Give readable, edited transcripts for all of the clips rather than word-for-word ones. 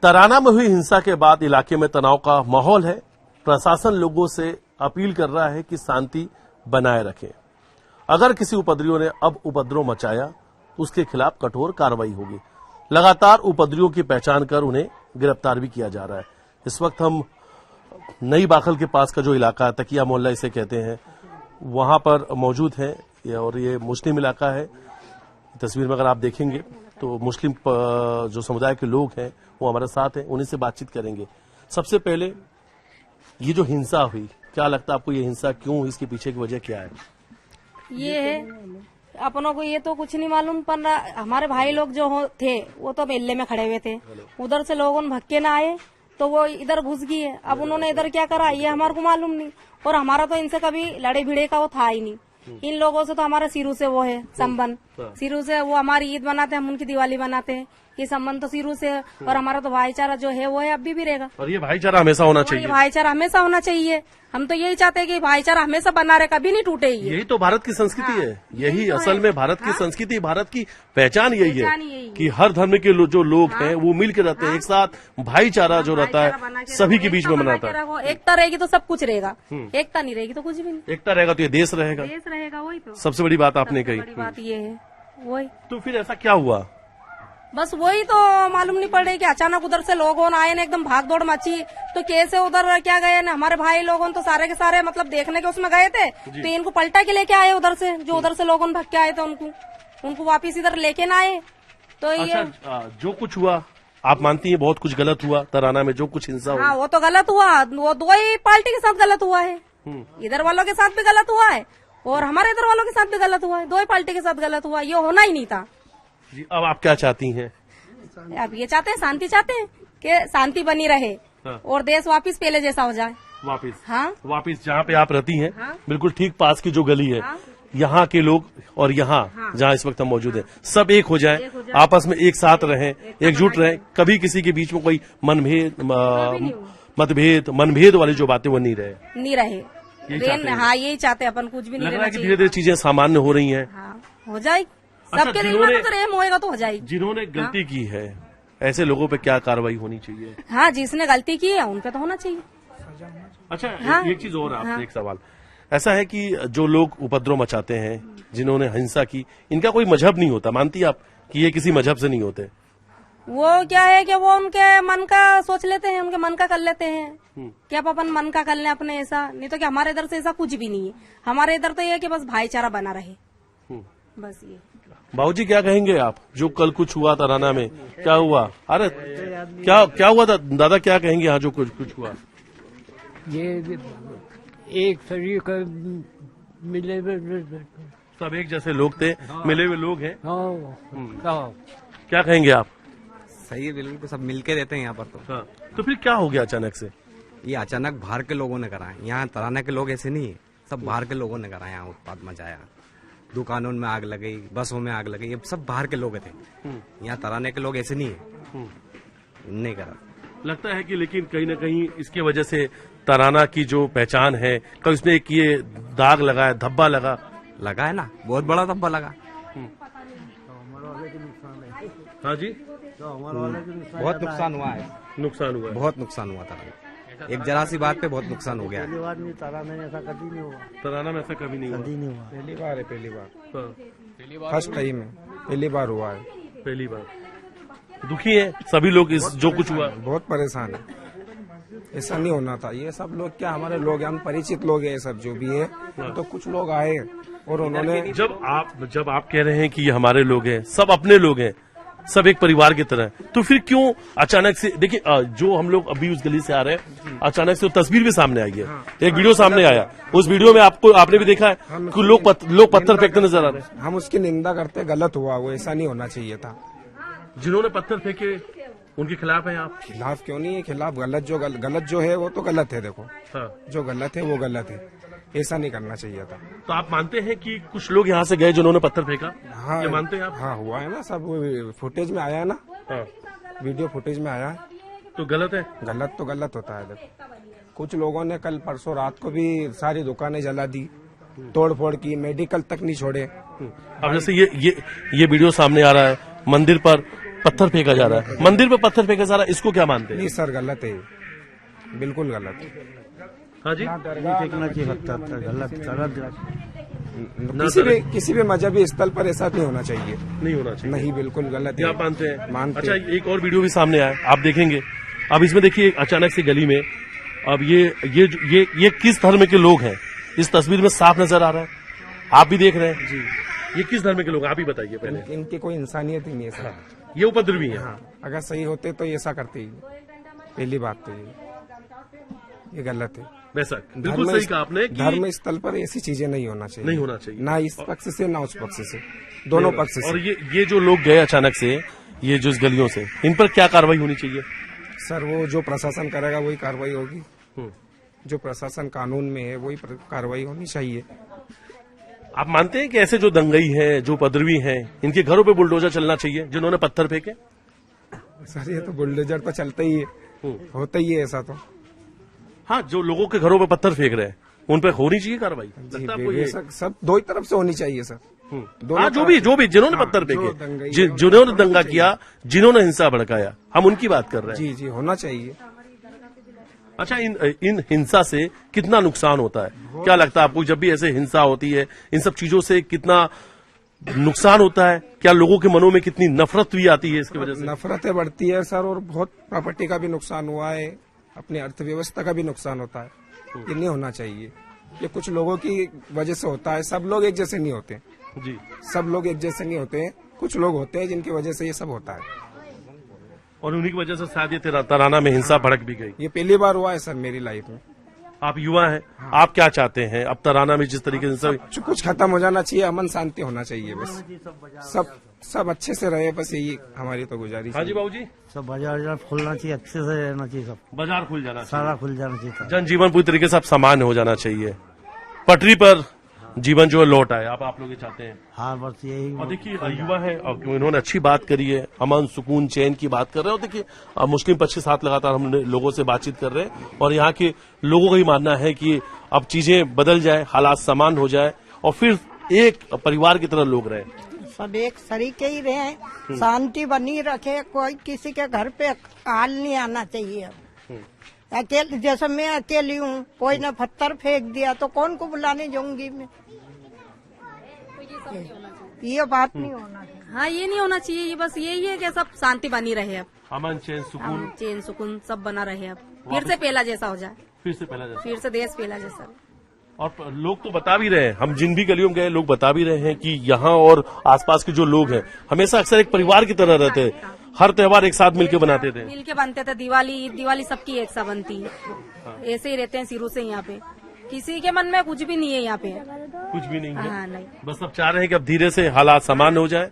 तराना में हुई हिंसा के बाद इलाके में तनाव का माहौल है। प्रशासन लोगों से अपील कर रहा है कि शांति बनाए रखें। अगर किसी उपद्रवियों ने अब उपद्रव मचाया तो उसके खिलाफ कठोर कार्रवाई होगी। लगातार उपद्रवियों की पहचान कर उन्हें गिरफ्तार भी किया जा रहा है। इस वक्त हम नई बाखल के पास का जो इलाका है, तकिया मोहल्ला इसे कहते हैं, वहां पर मौजूद है और ये मुस्लिम इलाका है। तस्वीर में अगर आप देखेंगे तो मुस्लिम जो समुदाय के लोग हैं वो हमारे साथ हैं, उन्हीं से बातचीत करेंगे। सबसे पहले ये जो हिंसा हुई, क्या लगता है आपको ये हिंसा क्यों हुई, इसके पीछे की वजह क्या है? ये है अपनों को ये तो कुछ नहीं मालूम, पर हमारे भाई लोग जो थे वो तो मेले में खड़े हुए थे। उधर से लोगों ने भक्के ना आए तो वो इधर घुस गई है। अब उन्होंने इधर क्या करा ये हमारे को मालूम नहीं, और हमारा तो इनसे कभी लड़े भिड़े का वो था ही नहीं। इन लोगों से तो हमारा शुरू से वो है संबंध, शुरू से वो हमारी ईद मनाते हैं, हम उनकी दिवाली मनाते हैं। ये संबंध तो शुरू से है और हमारा तो भाईचारा जो है वो है अभी भी रहेगा। और ये भाईचारा हमेशा होना चाहिए। ये भाईचारा हमेशा होना चाहिए। हम तो यही चाहते हैं कि भाईचारा हमेशा बना रहे, कभी नहीं टूटे। यही तो भारत की संस्कृति है। यही असल में भारत की संस्कृति, भारत की पहचान यही है कि हर धर्म के जो लोग हैं वो मिलकर रहते हैं एक साथ। भाईचारा जो रहता है सभी के बीच में मनाता है। एकता रहेगी तो सब कुछ रहेगा, एकता नहीं रहेगी तो कुछ भी नहीं। एकता रहेगा तो ये देश रहेगा। वही तो सबसे बड़ी बात आपने कही। बात ये है वही। तो फिर ऐसा क्या हुआ? बस वही तो मालूम नहीं पड़ रही कि अचानक उधर से लोगों आए ने एकदम भाग दौड़ मची। तो कैसे उधर क्या गए ना हमारे भाई लोगों तो सारे के सारे मतलब देखने के उसमें गए थे, तो इनको पलटा के लेके आए उधर से, जो उधर से लोगों भग के आए थे उनको वापिस इधर लेके ना आए। तो ये जो कुछ हुआ आप मानती हैं बहुत कुछ गलत हुआ तराना में, जो कुछ हिंसा हुई? हाँ वो तो गलत हुआ, वो दो ही पार्टी के साथ गलत हुआ है। इधर वालों के साथ भी गलत हुआ है और हमारे इधर वालों के साथ भी गलत हुआ है। दो ही पार्टी के साथ गलत हुआ, ये होना ही नहीं था। जी, अब आप क्या चाहती हैं? अब ये चाहते हैं, शांति चाहते हैं कि शांति बनी रहे। हाँ। और देश वापिस पहले जैसा हो जाए। वापिस? हाँ, वापिस जहाँ पे आप रहती हैं। हाँ? बिल्कुल ठीक पास की जो गली है। हाँ? यहाँ के लोग और यहाँ जहाँ इस वक्त हम मौजूद हैं सब एक हो जाएं, आपस में एक साथ रहें, एकजुट रहें। कभी किसी के बीच में कोई मतभेद मनभेद वाली जो बातें वो नहीं रहे। हाँ यही चाहते हैं अपन, कुछ भी नहीं। लग रहा है कि धीरे धीरे चीजें सामान्य हो रही हैं। हाँ, हो जाएगी। सबके दिल में तो रेम होएगा तो हो जाएगी। जिन्होंने गलती की है ऐसे लोगों पे क्या कार्रवाई होनी चाहिए? हाँ, जिसने गलती की है उन पे तो होना चाहिए। अच्छा, हाँ? एक चीज और आपसे एक सवाल ऐसा है कि जो लोग उपद्रव मचाते हैं, जिन्होंने हिंसा की, इनका कोई मजहब नहीं होता, मानती आप कि ये किसी मजहब से नहीं होते? वो क्या है कि वो उनके मन का सोच लेते हैं, उनके मन का कर लेते हैं कि आप अपन मन का कर लें अपने। ऐसा नहीं तो कि हमारे इधर से ऐसा कुछ भी नहीं है। हमारे इधर तो ये है कि बस भाईचारा बना रहे, बस ये। बाबूजी क्या कहेंगे आप, जो कल कुछ हुआ तराना में, क्या हुआ? अरे क्या हुआ था दादा, क्या कहेंगे यहाँ जो कुछ हुआ? ये एक शरीर का मिले हुए सब एक जैसे लोग थे, मिले हुए लोग हैं। क्या कहेंगे आप? सही है, बिल्कुल सब मिलके रहते हैं यहाँ पर तो। हाँ। तो फिर क्या हो गया अचानक से? ये अचानक बाहर के लोगों ने करा है। यहाँ तराना के लोग ऐसे नहीं है, सब बाहर के लोगों ने करा, यहाँ उत्पाद मचाया, दुकानों में आग लगी, बसों में आग लगी, ये सब बाहर के लोग थे। यहाँ तराने के लोग ऐसे नहीं है, नहीं करा। लगता है कि लेकिन कहीं न कहीं इसकी वजह से तराना की जो पहचान है, कल इसमें एक ये दाग लगा है, धब्बा लगा है ना, बहुत बड़ा धब्बा लगा। हाँ जी, बहुत नुकसान हुआ है। बहुत नुकसान हुआ था। एक जरा सी बात पे बहुत नुकसान हो गया। तराना में ऐसा कभी नहीं हुआ। तराना में ऐसा कभी नहीं हुआ। पहली बार है, पहली बार फर्स्ट टाइम है, पहली बार हुआ है। पहली बार दुखी है सभी लोग इस जो कुछ हुआ, बहुत परेशान है। ऐसा नहीं होना था। ये सब लोग क्या हमारे लोग हैं, हम परिचित लोग हैं, ये सब जो भी है। तो कुछ लोग आए और उन्होंने जब आप कह रहे हैं कि ये हमारे लोग हैं, सब अपने लोग हैं, सब एक परिवार की तरह, तो फिर क्यों अचानक से? देखिए जो हम लोग अभी उस गली से आ रहे हैं, अचानक से तस्वीर भी सामने आई है। एक वीडियो सामने आया, उस वीडियो में आपने भी देखा है कि लोग पत्थर फेंकते नजर आ रहे हैं। हम उसकी निंदा करते, गलत हुआ वो, ऐसा नहीं होना चाहिए था। जिन्होंने पत्थर फेंके उनके खिलाफ हैं आप? खिलाफ क्यों नहीं है, खिलाफ गलत जो है वो तो गलत है। देखो जो गलत है वो गलत है, ऐसा नहीं करना चाहिए था। तो आप मानते हैं कि कुछ लोग यहाँ से गए जिन्होंने पत्थर फेंका? हाँ, ये मानते हैं आप? हाँ, हुआ है ना, सब फुटेज में आया है ना। हाँ। वीडियो फुटेज में आया है। तो गलत है? गलत तो गलत होता है। देखो कुछ लोगों ने कल परसों रात को भी सारी दुकानें जला दी, तोड़ फोड़ की, मेडिकल तक नहीं छोड़े। अब जैसे ये वीडियो सामने आ रहा है, मंदिर पर पत्थर फेंका जा रहा है, मंदिर पे पत्थर फेंका जा रहा है, इसको क्या मानते हैं? नहीं सर, गलत है, बिल्कुल गलत है। हाँ जी, नहीं फेंकना चाहिए पत्थर, गलत किसी भी मजहबी स्थल पर ऐसा नहीं होना चाहिए। नहीं होना चाहिए। नहीं, बिल्कुल गलत ये है। आप मानते हैं? मानते अच्छा, हैं। एक और वीडियो भी सामने आया, आप देखेंगे। अब इसमें देखिए, अचानक से गली में अब ये किस धर्म के लोग हैं, इस तस्वीर में साफ नजर आ रहा है, आप भी देख रहे हैं जी। ये किस धर्म के लोग हैं, आप ही बताइए पहले। इनकी कोई इंसानियत ही नहीं है सर। ये उपद्रवी है। हाँ, अगर सही होते तो ये ऐसा करते ही। पहली बात तो ये गलत है। वैसा बिल्कुल सही कहा आपने कि धर्म स्थल पर ऐसी चीजें नहीं होना चाहिए। नहीं होना चाहिए, ना इस पक्ष से ना उस पक्ष से, दोनों पक्ष से। और ये जो लोग गए अचानक से, ये जो इस गलियों से, इन पर क्या कार्रवाई होनी चाहिए? सर, वो जो प्रशासन करेगा वही कार्रवाई होगी। जो प्रशासन कानून में है वही कार्रवाई होनी चाहिए। आप मानते हैं कि ऐसे जो दंगई हैं, जो उपद्रवी हैं, इनके घरों पे बुलडोजर चलना चाहिए, जिन्होंने पत्थर फेंके? सर, ये तो बुलडोजर तो चलता ही है, होता ही है ऐसा तो। हाँ, जो लोगों के घरों पे पत्थर फेंक रहे हैं, उन पे होनी चाहिए कार्रवाई। लगता है आपको ये? सब दो ही तरफ से होनी चाहिए सर। हाँ, जो भी जिन्होंने पत्थर फेंके, जिन्होंने दंगा किया, जिन्होंने हिंसा भड़काया, हम उनकी बात कर रहे हैं। जी जी, होना चाहिए। अच्छा, इन हिंसा से कितना नुकसान होता है, क्या लगता है आपको? जब भी ऐसे हिंसा होती है, इन सब चीजों से कितना नुकसान होता है? क्या लोगों के मनों में कितनी नफरत भी आती है इसकी वजह से? नफरतें बढ़ती है सर, और बहुत प्रॉपर्टी का भी नुकसान हुआ है, अपनी अर्थव्यवस्था का भी नुकसान होता है। ये नहीं होना चाहिए। ये कुछ लोगों की वजह से होता है, सब लोग एक जैसे नहीं होते जी। सब लोग एक जैसे नहीं होते हैं, कुछ लोग होते हैं जिनकी वजह से ये सब होता है। और उन्हीं की वजह से शायद ये तराना में हिंसा भड़क भी गई। ये पहली बार हुआ है सर मेरी लाइफ में। आप युवा हैं, आप क्या चाहते हैं? अब तराना में जिस तरीके से कुछ खत्म हो जाना चाहिए, अमन शांति होना चाहिए, बस सब अच्छे से रहे, बस यही हमारी तो गुजारिश है। हाँ जी बाबूजी, सब बाजार खुलना चाहिए, अच्छे से रहना चाहिए, सब बाजार खुल जाना चाहिए, सारा खुल जाना चाहिए, जनजीवन पूरी तरीके से अब सामान्य हो जाना चाहिए, पटरी पर जीवन जो है लौट आए, आप लोग ये चाहते हैं? हाँ, बस यही। और देखिए, युवा है और इन्होंने अच्छी बात करी है, अमन सुकून चैन की बात कर रहे हैं। और देखिए, मुस्लिम पक्ष के साथ लगातार हम लोगों से बातचीत कर रहे हैं, और यहाँ के लोगों का ही मानना है कि अब चीजें बदल जाए, हालात समान हो जाए, और फिर एक परिवार की तरह लोग रहे। सब एक सरीके ही रहे, शांति बनी रखे, कोई किसी के घर पे हाल नहीं आना चाहिए। अकेले, जैसे मैं अकेली हूँ, कोई ने पत्थर फेंक दिया तो कौन को बुलाने जाऊंगी मैं? ये बात नहीं होना चाहिए। हाँ, ये नहीं होना चाहिए। ये बस यही है कि सब शांति बनी रहे, अब अमन चैन सुकून, चैन सुकून सब बना रहे, अब फिर से पहला जैसा हो जाए, फिर से पहला जैसा। फिर से देश पहला जैसा। और लोग तो बता भी रहे हैं, हम जिन भी गलियों में गए, लोग बता भी रहे हैं कि यहाँ और आसपास के जो लोग हैं हमेशा अक्सर एक परिवार की तरह रहते हैं, हर त्योहार एक साथ मिलकर बनाते थे, मिलके बनते थे। दिवाली सबकी एक सा बनती है। ऐसे ही रहते हैं शुरू से यहाँ पे, किसी के मन में कुछ भी नहीं है यहाँ पे, कुछ भी नहीं है। हाँ, नहीं, बस अब चाह रहे हैं कि अब धीरे से हालात सामान्य हो जाए,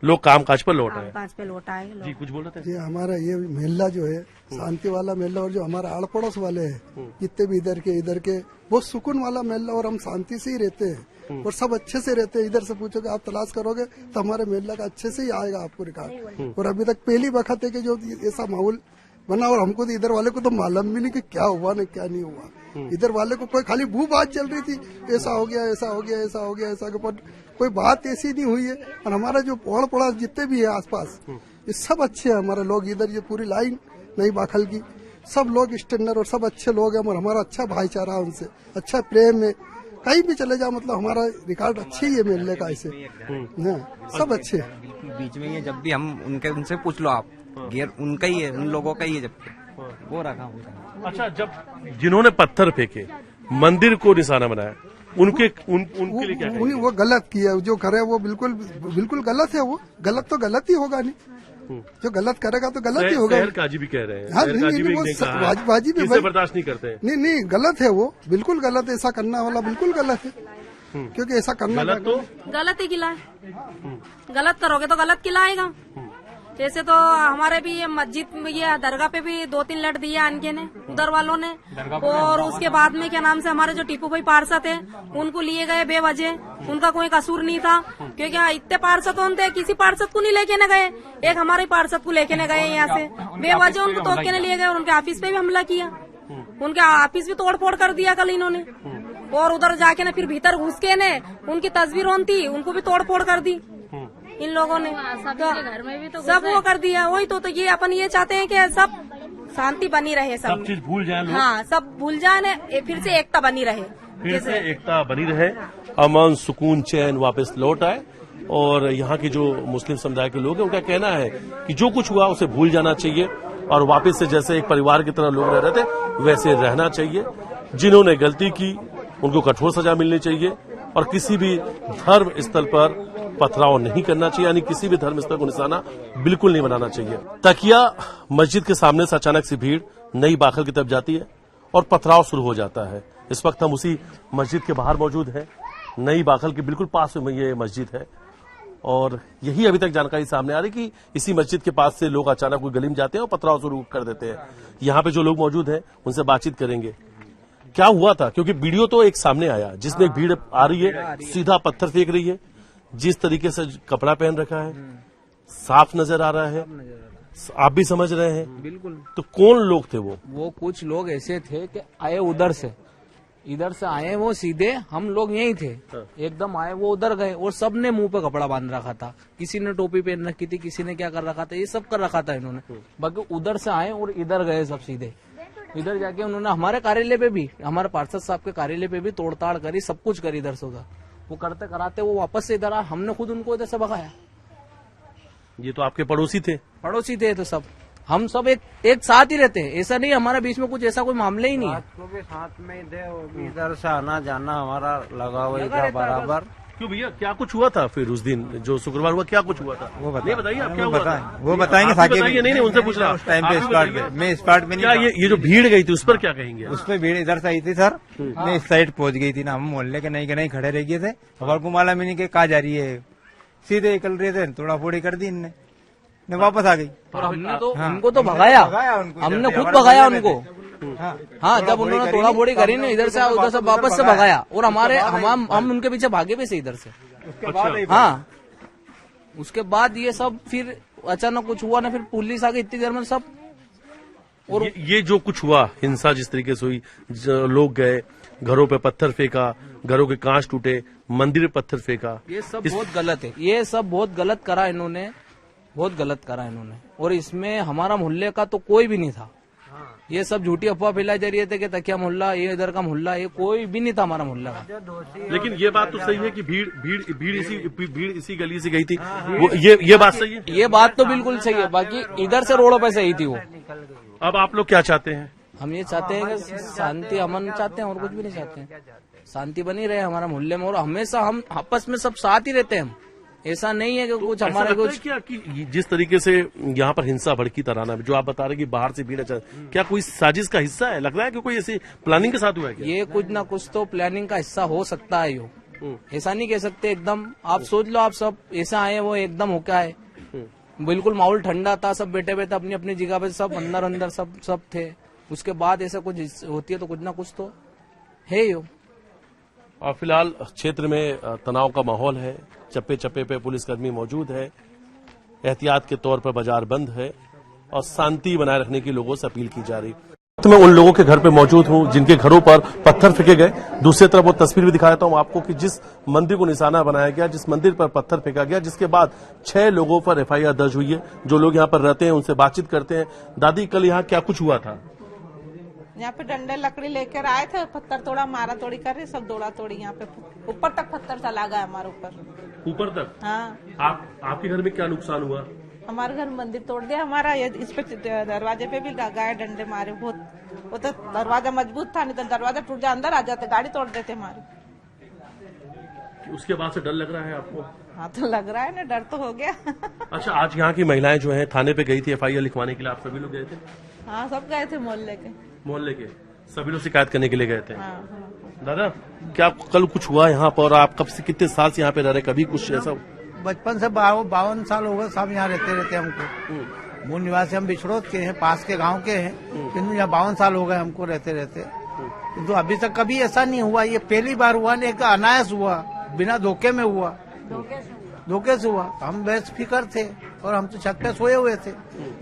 लोग काम काज पर लौट आए। पांच पे लौट आए जी, कुछ बोल रहे थे? ये हमारा ये मेला जो है शांति वाला मेला, और जो हमारा आड़ पड़ोस वाले हैं जितने भी इधर के बहुत सुकून वाला मेला, और हम शांति से ही रहते हैं और सब अच्छे से रहते हैं। इधर से पूछोगे, आप तलाश करोगे तो हमारे मेला का अच्छे से ही आएगा आपको रिकॉर्ड। और अभी तक पहली वक्त है कि जो ऐसा माहौल बना, और हमको तो इधर वाले को तो मालूम भी नहीं कि क्या हुआ न क्या नहीं हुआ। इधर वाले को कोई खाली भू बात चल रही थी, ऐसा हो गया, ऐसा हो गया, ऐसा हो गया, ऐसा, पर कोई बात ऐसी नहीं हुई है। और हमारा जो पौड़ पड़ोस जितने भी है आसपास, ये सब अच्छे हैं हमारे लोग। इधर ये पूरी लाइन नई बाखल की सब लोग स्टैंडर्ड और सब अच्छे लोग हैं, और हमारा अच्छा भाईचारा उनसे, अच्छा प्रेम है। कहीं भी चले जाओ, मतलब हमारा रिकॉर्ड अच्छे ही है मेले का, ऐसे सब अच्छे हैं। बीच में ये जब भी हम उनसे पूछ लो, आप गेर उनका ही है, उन लोगों का ही है, जब वो रखा हुआ। अच्छा, जब जिन्होंने पत्थर फेंके, मंदिर को निशाना बनाया, उनके लिए क्या कहेंगे? वो गलत किया, जो करे वो बिल्कुल गलत है। वो गलत तो गलत ही होगा, नहीं जो गलत करेगा तो गलत ही होगा। शहर काजी भी कह रहे हैं, हाँ, शहर काजी भी वो ने कहा वाजिब है, इसे बर्दाश्त नहीं करते हैं। नहीं, गलत है वो, बिल्कुल गलत है। ऐसा करना वाला बिल्कुल गलत है, क्योंकि ऐसा करना गलत तो गलत ही खिलाए। गलत करोगे तो गलत खिलाएगा। जैसे तो हमारे भी ये मस्जिद में, ये दरगाह पे भी 2-3 लट दिए आनके ने, उधर वालों ने। और उसके बाद में क्या नाम से हमारे जो टीपू भाई पार्षद थे, उनको लिए गए बेवजह। उनका कोई कसूर नहीं था, क्योंकि इतने पार्षद थे, किसी पार्षद को नहीं लेके न गए। एक हमारे पार्षद को लेके न गए यहाँ से, बेवजह उनको तोड़ के न लिए गए, और उनके ऑफिस पे भी हमला किया। उनके ऑफिस भी तोड़ फोड़ कर दिया कल इन्होंने। और उधर जाके न फिर भीतर घुस के ने, उनकी तस्वीर थी, उनको भी तोड़ फोड़ कर दी। इन लोगों ने सभी के घर में भी तो सब वो कर दिया। वही तो ये अपन ये चाहते हैं कि सब शांति बनी रहे, सब चीज भूल जाए लोग, हाँ सब भूल जाए, फिर से एकता बनी रहे, फिर से एकता बनी रहे, अमन सुकून चैन वापस लौट आए। और यहाँ के जो मुस्लिम समुदाय के लोग हैं उनका कहना है कि जो कुछ हुआ उसे भूल जाना चाहिए और वापस से जैसे एक परिवार की तरह लोग रह रहे थे वैसे रहना चाहिए। जिन्होंने गलती की उनको कठोर सजा मिलनी चाहिए और किसी भी धर्म स्थल पर पथराव नहीं करना चाहिए, यानी किसी भी धर्म स्थल को निशाना बिल्कुल नहीं बनाना चाहिए। तकिया मस्जिद के सामने से अचानक से भीड़ नई बाखल की तरफ जाती है और पथराव शुरू हो जाता है। इस वक्त हम उसी मस्जिद के बाहर मौजूद हैं, नई बाखल के बिल्कुल पास में ये मस्जिद है और यही अभी तक जानकारी सामने आ रही कि इसी मस्जिद के पास से लोग अचानक कोई गली में जाते हैं और पथराव शुरू कर देते हैं। यहाँ पे जो लोग मौजूद हैं उनसे बातचीत करेंगे क्या हुआ था, क्योंकि वीडियो तो एक सामने आया जिसमें एक भीड़ आ रही है, सीधा पत्थर फेंक रही है, जिस तरीके से कपड़ा पहन रखा है साफ नजर आ रहा है, आप भी समझ रहे हैं। बिल्कुल। तो कौन लोग थे वो कुछ लोग ऐसे थे कि आए इधर से आए, वो सीधे हम लोग यही थे, एकदम आए वो उधर गए और सब ने मुंह पे कपड़ा बांध रखा था, किसी ने टोपी पहन रखी थी, किसी ने क्या कर रखा था, ये सब कर रखा था इन्होंने। बाकी उधर से आए और इधर गए सब सीधे, इधर जाके उन्होंने हमारे कार्यालय पे भी, हमारे पार्षद साहब के कार्यालय पे भी तोड़ताड़ करी, सब कुछ करी इधर से उधर। वो करते कराते वो वापस से इधर आए, हमने खुद उनको इधर से भगाया। ये तो आपके पड़ोसी थे तो सब हम सब एक साथ ही रहते हैं, ऐसा नहीं हमारे बीच में कुछ ऐसा कोई मामले ही नहीं है। को भी साथ में ही थे, वो भी इधर से आना जाना हमारा लगा हुआ था बराबर। क्यों भैया क्या कुछ हुआ था फिर उस दिन जो शुक्रवार हुआ, क्या कुछ हुआ था वो नहीं बताइए आप क्या हुआ था? वो बताएंगे। नहीं उनसे पूछ रहा उस टाइम पे स्पॉट पे, मैं स्पॉट में क्या ये जो भीड़ गई थी उस पर क्या कहेंगे? उस पर भीड़ इधर से आई थी सर, मैं इस साइड पहुंच गई थी ना, हम मोहल्ले के नहीं खड़े रह गए थे। हमारे को माला मिनी के कहा जा रही है, सीधे निकल रहे थे, थोड़ा फोड़ी कर दी इनने, वापस आ गई और हमने तो उनको तो भगाया, हमने खुद भगाया उनको। हाँ जब उन्होंने थोड़ा फोड़ी करी ना इधर से उधर से वापस से भगाया और हम उनके पीछे भागे भी से इधर से। हाँ उसके बाद ये सब फिर अचानक कुछ हुआ ना, फिर पुलिस आ गई इतनी देर में सब। और ये जो कुछ हुआ हिंसा जिस तरीके से हुई, लोग गए, घरों पे पत्थर फेंका, घरों के कांच टूटे, मंदिर पे पत्थर फेंका, ये सब बहुत गलत है, ये सब बहुत गलत करा इन्होंने, बहुत गलत करा इन्होंने। और इसमें हमारा मोहल्ले का तो कोई भी नहीं था, ये सब झूठी अफवाह फैलाई जा रही है कि तकिया मोहल्ला, ये इधर का मोहल्ला, ये कोई भी नहीं था हमारा मोहल्ला का। लेकिन ये बात तो सही है कि भीड़ इसी गली से गई थी, ये बात सही है, ये बात तो बिल्कुल सही है। बाकी इधर से रोडों पे सही थी वो। अब आप लोग क्या चाहते हैं? हम ये चाहते हैं कि शांति अमन चाहते हैं और कुछ भी नहीं चाहते हैं, शांति बनी रहे हमारा मोहल्ले में और हमेशा हम आपस में सब साथ ही रहते हैं। हम ऐसा नहीं है कि कुछ हमारे कुछ क्या कि जिस तरीके से यहाँ पर हिंसा भड़की तराना जो आप बता रहे कि बाहर से भीड़ क्या कोई साजिश का हिस्सा है? लग रहा है कि कोई ऐसी प्लानिंग के साथ हुआ है क्या? ये कुछ ना कुछ तो प्लानिंग का हिस्सा हो सकता है। यो ऐसा नहीं कह सकते एकदम, आप सोच लो आप सब ऐसा आए वो एकदम हो क्या है, बिल्कुल माहौल ठंडा था, सब बैठे बैठे अपनी अपनी जगह पे, सब अंदर सब थे। उसके बाद ऐसा कुछ होती है तो कुछ ना कुछ तो है यो। और फिलहाल क्षेत्र में तनाव का माहौल है, चप्पे चप्पे पे पुलिसकर्मी मौजूद है, एहतियात के तौर पर बाजार बंद है और शांति बनाए रखने की लोगों से अपील की जा रही। तो मैं उन लोगों के घर पे मौजूद हूं जिनके घरों पर पत्थर फेंके गए। दूसरी तरफ वो तस्वीर भी दिखा देता हूं आपको कि जिस मंदिर को निशाना बनाया गया, जिस मंदिर पर पत्थर फेंका गया, जिसके बाद 6 लोगों पर FIR दर्ज हुई है। जो लोग यहाँ पर रहते हैं उनसे बातचीत करते हैं। दादी कल यहाँ क्या कुछ हुआ था? यहाँ पे डंडे लकड़ी लेकर आए थे, पत्थर तोड़ा, मारा तोड़ी कर रहे, सब दौड़ा तोड़ी। यहाँ पे ऊपर तक पत्थर चला गया हमारे ऊपर तक। हाँ। आपके घर में क्या नुकसान हुआ? हमारे घर मंदिर तोड़ दिया हमारा, इस पे दरवाजे पे भी लगाए डंडे मारे बहुत। वो तो दरवाजा मजबूत था, नहीं तो दरवाजा टूट जाए अंदर आ जाते, गाड़ी तोड़ देते हमारी। उसके बाद से डर लग रहा है आपको? हाँ तो लग रहा है ना, डर तो हो गया। अच्छा, आज यहाँ की महिलाएं जो हैं थाने पे गई थी FIR लिखवाने के लिए, आप सभी लोग गए थे? हाँ सब गए थे, मोहल्ले के सभी लोग शिकायत करने के लिए गए थे। हाँ। दादा क्या कल कुछ हुआ यहाँ पर? आप कब से कितने साल से यहाँ पे रह रहे, कभी कुछ ऐसा? बचपन से 52 साल हो गए सब यहाँ रहते हमको। मूल निवासी हम बिछड़ोद के हैं, पास के गांव के हैं, किन्तु यहाँ 52 साल हो गए हमको रहते किन्तु अभी तक कभी ऐसा नहीं हुआ। ये पहली बार हुआ, नहीं एक अनायास हुआ, बिना धोखे में हुआ, धोखे से हुआ। हम बेफिक्र थे और हम तो छत पे सोए हुए थे,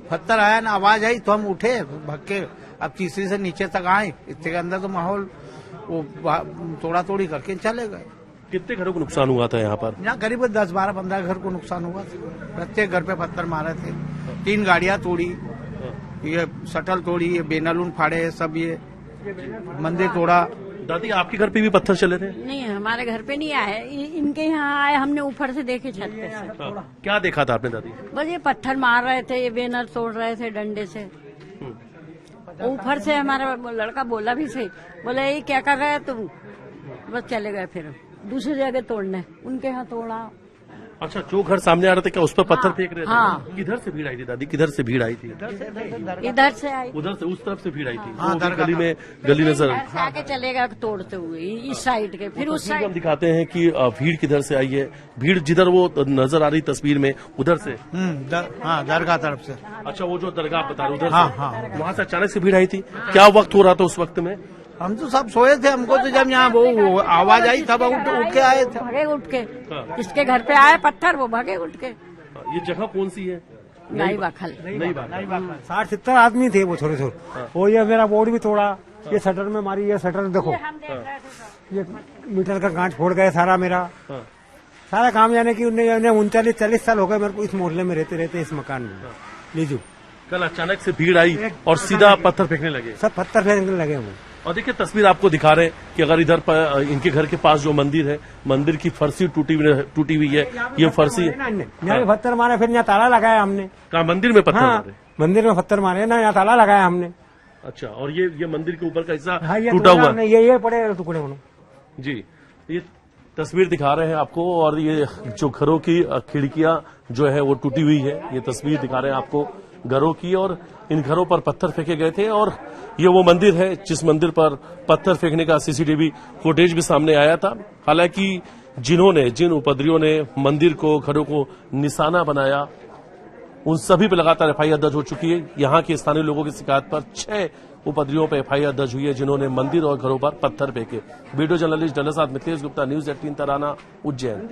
पत्थर आया ना, आवाज आई तो हम उठे भग के, अब तीसरी से नीचे तक आए, इतने के अंदर तो माहौल वो तोड़ा तोड़ी करके चले गए। कितने घरों को नुकसान हुआ था यहाँ पर? यहाँ करीब 10, 12, 15 घर को नुकसान हुआ। प्रत्येक घर पे पत्थर मारे थे। 3 गाड़ियां तोड़ी, ये शटल तोड़ी, ये बेनालून फाड़े, सब ये मंदिर तोड़ा। दादी आपके घर पे भी पत्थर चले थे? नहीं, हमारे घर पे नहीं आए, इनके यहाँ आए, हमने ऊपर से देखे छत पे से। क्या देखा था आपने दादी? बस ये पत्थर मार रहे थे, ये बैनर तोड़ रहे थे डंडे से। ऊपर से हमारा लड़का बोला भी सही, बोले ये क्या कर रहे हैं तुम? बस चले गए फिर दूसरी जगह तोड़ने, उनके यहाँ तोड़ा। अच्छा, जो घर सामने आ रहे थे क्या उस पर पत्थर फेंक रहे थे? हाँ। किधर से भीड़ आई थी दादी? किधर से भीड़ आई थी? इधर से आई, उधर से, उस तरफ से भीड़ आई थी। वो गली में गली नजर इधर से आके चलेगा तोड़ते हुए इस साइड के, फिर उस तस्वीर में हम साइड। दिखाते हैं कि भीड़ किधर से आई है। भीड़ जिधर वो नजर आ रही तस्वीर में उधर से। हाँ, दरगाह तरफ से। अच्छा, वो जो दरगाह आप बता रहे उधर हाँ, से। हाँ। वहाँ से अचानक से भीड़ आई थी। क्या वक्त हो रहा था उस वक्त में? हम तो सब सोए थे, हमको तो जब यहाँ वो आवाज आई तब उठ के आए थे। भागे उठ के, इसके घर पे आए पत्थर, वो भागे उठ के। ये जगह कौन सी है? नई बखल। नई बात। 60-70 आदमी थे वो छोटे। और ये मेरा बोर्ड भी तोड़ा, ये शटर में मारी, ये शटर देखो, ये मीटर का गांठ फोड़ गया सारा मेरा। सारा काम यानी कि उन्हें 39-40 साल हो गए मेरे को इस मोहल्ले में रहते इस मकान में। लीजिए, कल अचानक से भीड़ आई और सीधा पत्थर फेंकने लगे। सब पत्थर फेंकने लगे वो। और देखिए तस्वीर आपको दिखा रहे हैं कि अगर इधर पर इनके घर के पास जो मंदिर है, मंदिर की फर्शी टूटी हुई है। ये फर्शी यहाँ पत्थर मारे, फिर यहाँ ताला लगाया हमने। कहा मंदिर में पत्थर हाँ, मारे? मंदिर में पत्थर मारे ना, यहाँ ताला लगाया हमने। अच्छा, और ये मंदिर के ऊपर का हिस्सा हाँ, ये टूटा हुआ है। ये पड़े टुकड़े होने। जी, ये तस्वीर दिखा रहे हैं आपको। और ये जो घरों की खिड़कियां जो है वो टूटी हुई है। ये तस्वीर दिखा रहे हैं आपको घरों की। और इन घरों पर पत्थर फेंके गए थे। और ये वो मंदिर है जिस मंदिर पर पत्थर फेंकने का सीसीटीवी फुटेज भी सामने आया था। हालांकि जिन उपद्रवियों ने मंदिर को, घरों को निशाना बनाया, उन सभी पर लगातार एफआईआर दर्ज हो चुकी है। यहाँ के स्थानीय लोगों की शिकायत पर 6 उपद्रवियों पर एफआईआर दर्ज हुई है जिन्होंने मंदिर और घरों पर पत्थर फेंके। वीडियो जर्नलिस्ट डल्ला साथ मिथिलेश गुप्ता, न्यूज 18 तराना, उज्जैन।